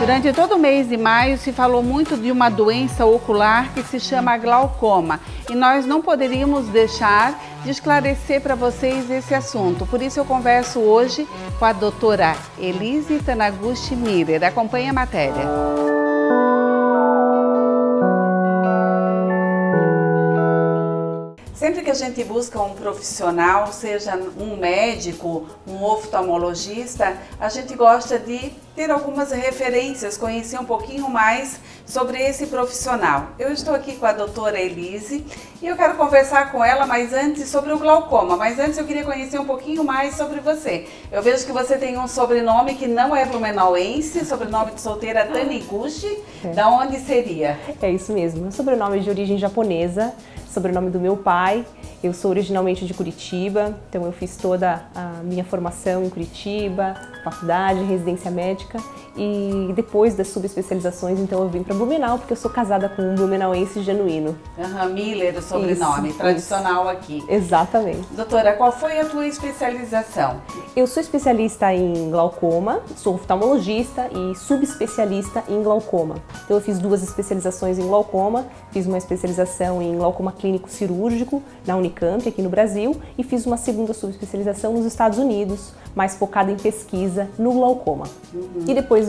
Durante todo o mês de maio se falou muito de uma doença ocular que se chama glaucoma e nós não poderíamos deixar de esclarecer para vocês esse assunto. Por isso eu converso hoje com a doutora Elise Taniguchi Miller. Acompanhe a matéria. Sempre que a gente busca um profissional, seja um médico, um oftalmologista, a gente gosta de ter algumas referências, conhecer um pouquinho mais sobre esse profissional. Eu estou aqui com a doutora Elise e eu quero conversar com ela, mas antes sobre o glaucoma. Mas antes eu queria conhecer um pouquinho mais sobre você. Eu vejo que você tem um sobrenome que não é blumenauense, sobrenome de solteira Taniguchi. Da onde seria? É isso mesmo, meu sobrenome é de origem japonesa, sobrenome do meu pai. Eu sou originalmente de Curitiba, então eu fiz toda a minha formação em Curitiba, faculdade, residência médica, e depois das subespecializações, então eu vim para Blumenau, porque eu sou casada com um blumenauense genuíno. Miller, o sobrenome, tradicional aqui. Exatamente. Doutora, qual foi a tua especialização? Eu sou especialista em glaucoma, sou oftalmologista e subespecialista em glaucoma. Então eu fiz 2 especializações em glaucoma, fiz uma especialização em glaucoma clínico cirúrgico na Unicamp, aqui no Brasil, e fiz uma segunda subespecialização nos Estados Unidos, mais focada em pesquisa no glaucoma. E depois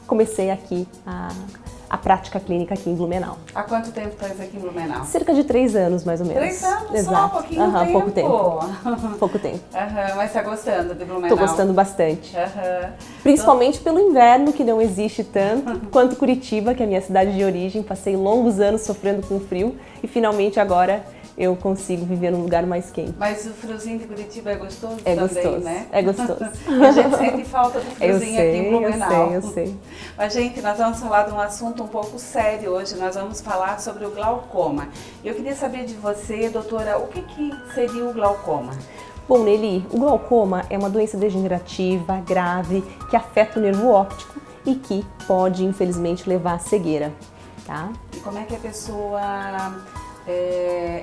comecei aqui a prática clínica aqui em Blumenau. Há quanto tempo estás aqui em Blumenau? Cerca de 3 anos, mais ou menos. 3 anos? Exato. Só um pouquinho tempo. Pouco tempo. Pouco tempo. Mas está gostando de Blumenau? Estou gostando bastante. Principalmente pelo inverno, que não existe tanto, quanto Curitiba, que é a minha cidade de origem. Passei longos anos sofrendo com frio e finalmente agora eu consigo viver num lugar mais quente. Mas o friozinho de Curitiba é gostoso também, gostoso, né? É gostoso. A gente sente falta do friozinho aqui em Blumenau. Eu sei. Mas, gente, nós vamos falar de um assunto um pouco sério hoje. Nós vamos falar sobre o glaucoma. Eu queria saber de você, doutora, o que seria o glaucoma? Bom, Nelly, o glaucoma é uma doença degenerativa, grave, que afeta o nervo óptico e que pode, infelizmente, levar à cegueira, tá? E como é que a pessoa...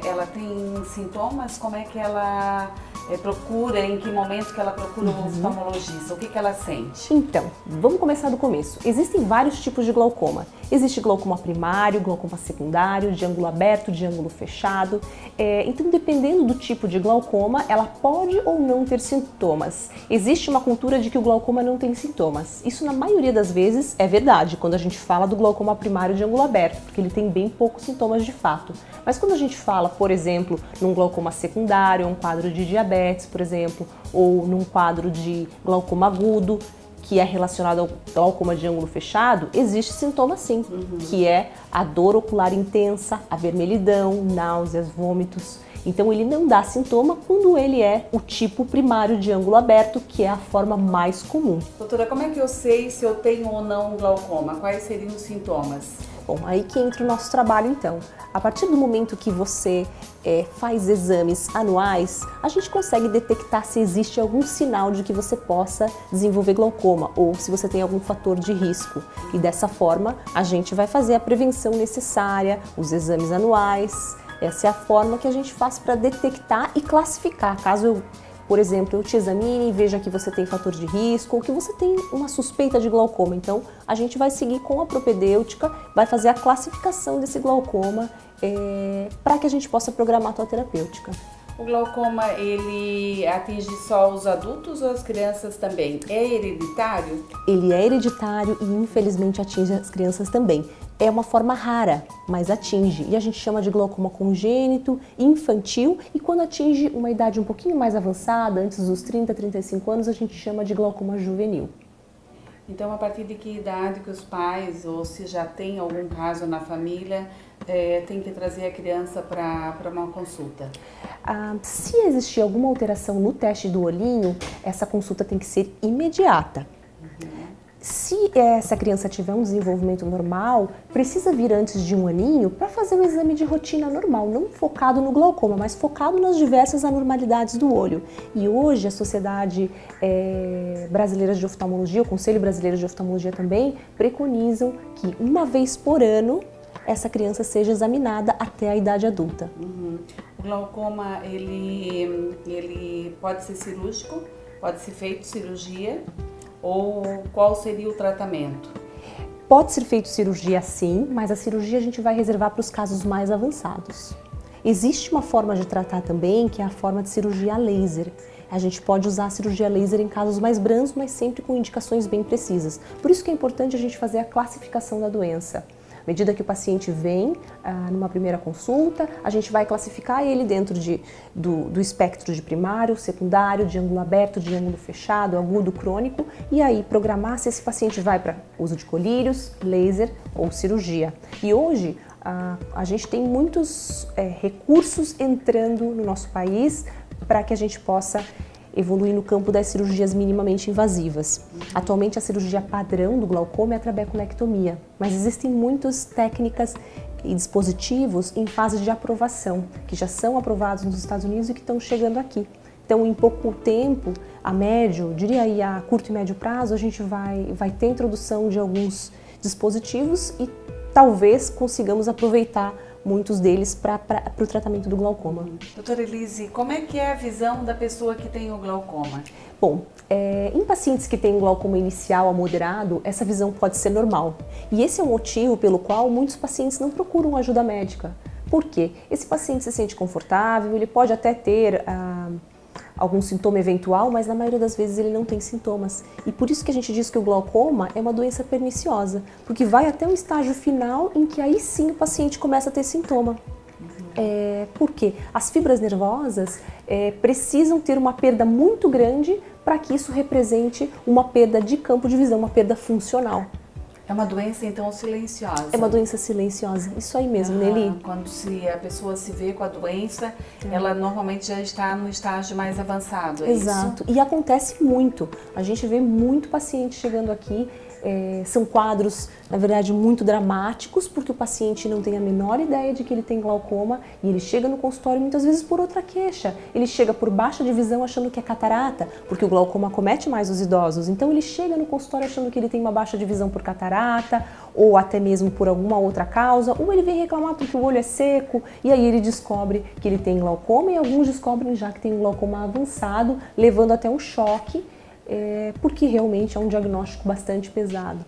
ela tem sintomas? Como é que ela procura, em que momento que ela procura um oftalmologista? O que ela sente? Então, vamos começar do começo. Existem vários tipos de glaucoma. Existe glaucoma primário, glaucoma secundário, de ângulo aberto, de ângulo fechado. Então, dependendo do tipo de glaucoma, ela pode ou não ter sintomas. Existe uma cultura de que o glaucoma não tem sintomas. Isso, na maioria das vezes, é verdade, quando a gente fala do glaucoma primário de ângulo aberto, porque ele tem bem poucos sintomas de fato. Mas quando a gente fala, por exemplo, num glaucoma secundário, um quadro de diabetes, por exemplo, ou num quadro de glaucoma agudo, que é relacionado ao glaucoma de ângulo fechado, existe sintoma sim, que é a dor ocular intensa, a vermelhidão, náuseas, vômitos. Então ele não dá sintoma quando ele é o tipo primário de ângulo aberto, que é a forma mais comum. Doutora, como é que eu sei se eu tenho ou não glaucoma? Quais seriam os sintomas? Bom, aí que entra o nosso trabalho então. A partir do momento que você faz exames anuais, a gente consegue detectar se existe algum sinal de que você possa desenvolver glaucoma ou se você tem algum fator de risco. E dessa forma, a gente vai fazer a prevenção necessária, os exames anuais. Essa é a forma que a gente faz para detectar e classificar. Caso por exemplo, eu te examine e veja que você tem fator de risco ou que você tem uma suspeita de glaucoma. Então, a gente vai seguir com a propedêutica, vai fazer a classificação desse glaucoma para que a gente possa programar a tua terapêutica. O glaucoma, ele atinge só os adultos ou as crianças também? É hereditário? Ele é hereditário e, infelizmente, atinge as crianças também. É uma forma rara, mas atinge. E a gente chama de glaucoma congênito, infantil, e quando atinge uma idade um pouquinho mais avançada, antes dos 30, 35 anos, a gente chama de glaucoma juvenil. Então, a partir de que idade que os pais, ou se já tem algum caso na família, tem que trazer a criança para uma consulta? Se existir alguma alteração no teste do olhinho, essa consulta tem que ser imediata. Se essa criança tiver um desenvolvimento normal, precisa vir antes de 1 aninho para fazer um exame de rotina normal, não focado no glaucoma, mas focado nas diversas anormalidades do olho. E hoje a Sociedade Brasileira de Oftalmologia, o Conselho Brasileiro de Oftalmologia também, preconizam que 1 vez por ano essa criança seja examinada até a idade adulta. O glaucoma, ele pode ser cirúrgico? Pode ser feito cirurgia? Ou qual seria o tratamento? Pode ser feito cirurgia sim, mas a cirurgia a gente vai reservar para os casos mais avançados. Existe uma forma de tratar também, que é a forma de cirurgia laser. A gente pode usar a cirurgia laser em casos mais brandos, mas sempre com indicações bem precisas. Por isso que é importante a gente fazer a classificação da doença. À medida que o paciente vem numa primeira consulta, a gente vai classificar ele dentro do espectro de primário, secundário, de ângulo aberto, de ângulo fechado, agudo, crônico, e aí programar se esse paciente vai para uso de colírios, laser ou cirurgia. E hoje a gente tem muitos recursos entrando no nosso país para que a gente possa evoluir no campo das cirurgias minimamente invasivas. Atualmente a cirurgia padrão do glaucoma é a trabeculectomia, mas existem muitas técnicas e dispositivos em fase de aprovação, que já são aprovados nos Estados Unidos e que estão chegando aqui. Então, em pouco tempo, a médio, diria aí a curto e médio prazo, a gente vai ter introdução de alguns dispositivos e talvez consigamos aproveitar muitos deles para o tratamento do glaucoma. Doutora Elise, como é que é a visão da pessoa que tem o glaucoma? Bom, em pacientes que têm glaucoma inicial a moderado, essa visão pode ser normal. E esse é o motivo pelo qual muitos pacientes não procuram ajuda médica. Por quê? Esse paciente se sente confortável, ele pode até ter algum sintoma eventual, mas na maioria das vezes ele não tem sintomas. E por isso que a gente diz que o glaucoma é uma doença perniciosa, porque vai até um estágio final em que aí sim o paciente começa a ter sintoma. Por quê? As fibras nervosas precisam ter uma perda muito grande para que isso represente uma perda de campo de visão, uma perda funcional. É uma doença, então, silenciosa. É uma doença silenciosa, isso aí mesmo, Nelly. Quando a pessoa se vê com a doença, ela normalmente já está no estágio mais avançado, é Exato, isso? E acontece muito. A gente vê muito paciente chegando aqui, são quadros, na verdade, muito dramáticos, porque o paciente não tem a menor ideia de que ele tem glaucoma e ele chega no consultório muitas vezes por outra queixa. Ele chega por baixa de visão achando que é catarata, porque o glaucoma acomete mais os idosos. Então ele chega no consultório achando que ele tem uma baixa de visão por catarata, ou até mesmo por alguma outra causa, ou ele vem reclamar porque o olho é seco, e aí ele descobre que ele tem glaucoma, e alguns descobrem já que tem um glaucoma avançado, levando até um choque, porque realmente é um diagnóstico bastante pesado.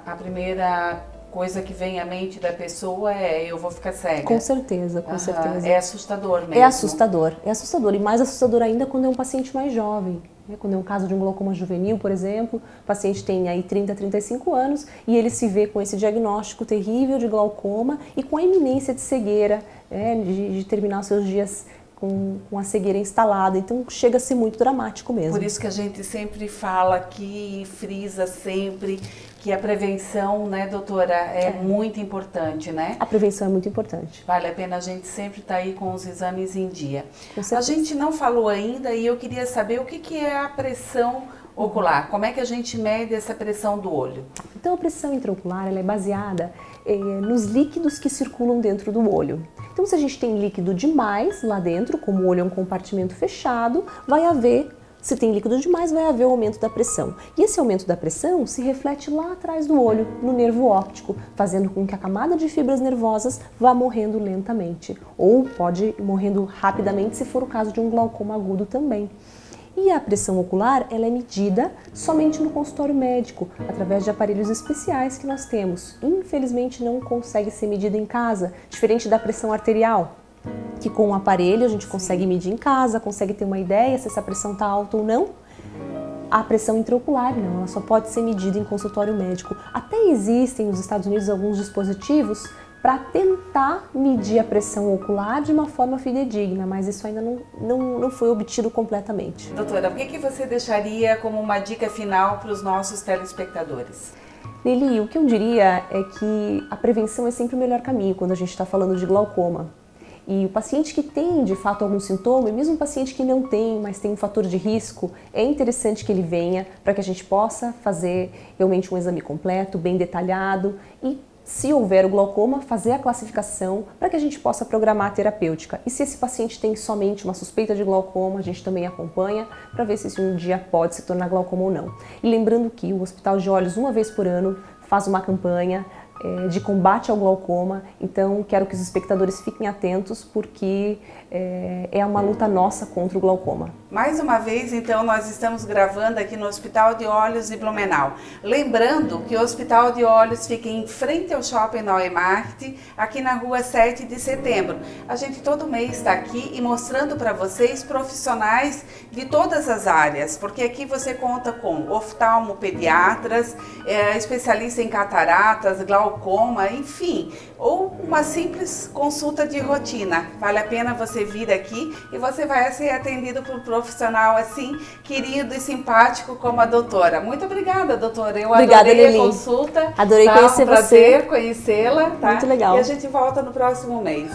A primeira coisa que vem à mente da pessoa é: eu vou ficar cega. Com certeza, com certeza. É assustador mesmo. É assustador. E mais assustador ainda quando é um paciente mais jovem. Quando é um caso de um glaucoma juvenil, por exemplo, o paciente tem aí 30, 35 anos e ele se vê com esse diagnóstico terrível de glaucoma e com a iminência de cegueira, de terminar os seus dias com a cegueira instalada, então chega a ser muito dramático mesmo. Por isso que a gente sempre fala aqui, frisa sempre, que a prevenção, né, doutora, é muito importante, né? A prevenção é muito importante. Vale a pena a gente sempre estar aí com os exames em dia. A gente não falou ainda e eu queria saber o que é a pressão ocular, como é que a gente mede essa pressão do olho? Então a pressão intraocular ela é baseada nos líquidos que circulam dentro do olho. Então se a gente tem líquido demais lá dentro, como o olho é um compartimento fechado, se tem líquido demais, vai haver o aumento da pressão. E esse aumento da pressão se reflete lá atrás do olho, no nervo óptico, fazendo com que a camada de fibras nervosas vá morrendo lentamente. Ou pode ir morrendo rapidamente se for o caso de um glaucoma agudo também. E a pressão ocular ela é medida somente no consultório médico, através de aparelhos especiais que nós temos. Infelizmente não consegue ser medida em casa, diferente da pressão arterial, que com o aparelho a gente consegue medir em casa, consegue ter uma ideia se essa pressão está alta ou não. A pressão intraocular não, ela só pode ser medida em consultório médico. Até existem nos Estados Unidos alguns dispositivos para tentar medir a pressão ocular de uma forma fidedigna, mas isso ainda não foi obtido completamente. Doutora, o que você deixaria como uma dica final para os nossos telespectadores? Nelly, o que eu diria é que a prevenção é sempre o melhor caminho quando a gente está falando de glaucoma. E o paciente que tem, de fato, algum sintoma, e mesmo o paciente que não tem, mas tem um fator de risco, é interessante que ele venha para que a gente possa fazer realmente um exame completo, bem detalhado e, se houver o glaucoma, fazer a classificação para que a gente possa programar a terapêutica. E se esse paciente tem somente uma suspeita de glaucoma, a gente também acompanha para ver se um dia pode se tornar glaucoma ou não. E lembrando que o Hospital de Olhos, uma vez por ano, faz uma campanha de combate ao glaucoma. Então, quero que os espectadores fiquem atentos, porque é uma luta nossa contra o glaucoma. Mais uma vez, então, nós estamos gravando aqui no Hospital de Olhos de Blumenau. Lembrando que o Hospital de Olhos fica em frente ao Shopping Neue Markt, aqui na rua 7 de setembro. A gente todo mês está aqui e mostrando para vocês profissionais de todas as áreas, porque aqui você conta com oftalmopediatras, especialista em cataratas, glaucoma, enfim, ou uma simples consulta de rotina. Vale a pena você vir aqui e você vai ser atendido por um profissional assim, querido e simpático como a doutora. Muito obrigada, doutora. Eu Obrigada, adorei Lili. a consulta. Adorei conhecer um prazer conhecê-la. Tá? Muito legal. E a gente volta no próximo mês.